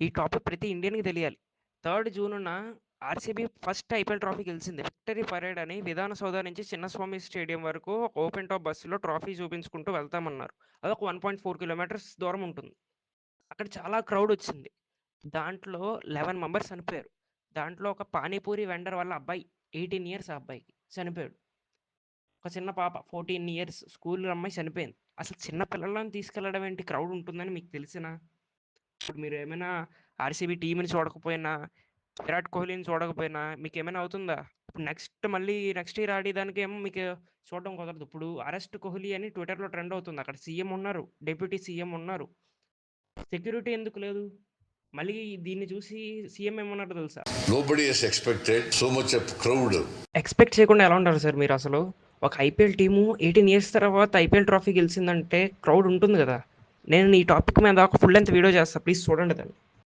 ఈ టాపిక్ ప్రతి ఇండియన్‌కి తెలియాలి. 3 జూనున ఆర్‌సీబీ ఫస్ట్ ఐపీఎల్ ట్రోఫీ గెలిచింది. విక్టరీ పరేడ్ అని విధాన సౌధ నుంచి చిన్నస్వామి స్టేడియం వరకు ఒక ఓపెన్ టాప్ బస్సులో ట్రోఫీ చూపించుకుంటూ వెళ్తామన్నారు. అదొక 1.4 కిలోమీటర్స్ దూరం ఉంటుంది. అక్కడ చాలా క్రౌడ్ వచ్చింది. దాంట్లో 11 మెంబర్స్ చనిపోయారు. దాంట్లో ఒక పానీపూరి వెండర్ వాళ్ళ అబ్బాయి 18 ఇయర్స్ ఆ అబ్బాయికి చనిపోయాడు. ఒక చిన్న పాప 14 ఇయర్స్ స్కూల్ అమ్మాయి చనిపోయింది. అసలు చిన్న పిల్లలని తీసుకెళ్లడం ఏంటి క్రౌడ్ ఉంటుందని మీకు తెలిసినా? ఇప్పుడు మీరు ఏమైనా ఆర్‌సీబీ టీమ్‌ని చూడకపోయినా, విరాట్ కోహ్లీని చూడకపోయినా మీకేమైనా అవుతుందా? ఇప్పుడు నెక్స్ట్ ఇయర్ ఆడేదానికేమో మీకు చూడడం కుదరదు. ఇప్పుడు అరెస్ట్ కోహ్లీ అని ట్విట్టర్‌లో ట్రెండ్ అవుతుంది. అక్కడ సీఎం ఉన్నారు. డిప్యూటీ సీఎం ఉన్నారు. సెక్యూరిటీ ఎందుకు లేదు? మళ్ళీ దీన్ని చూసి సీఎం ఏమన్నారో తెలుసా? Nobody has expected so much of crowd. Expect చేయకుండా ఎలా ఉంటారు సార్ మీరసలు? ఒక ఐపీఎల్ టీము 18 ఇయర్స్ తర్వాత ఐపీఎల్ ట్రోఫీ గెలిచిందంటే క్రౌడ్ ఉంటుంది గదా! నేను ఈ టాపిక్ మీద ఒక ఫుల్ లెంగ్త్ వీడియో చేస్తా. ప్లీజ్ చూడండి దాన్ని.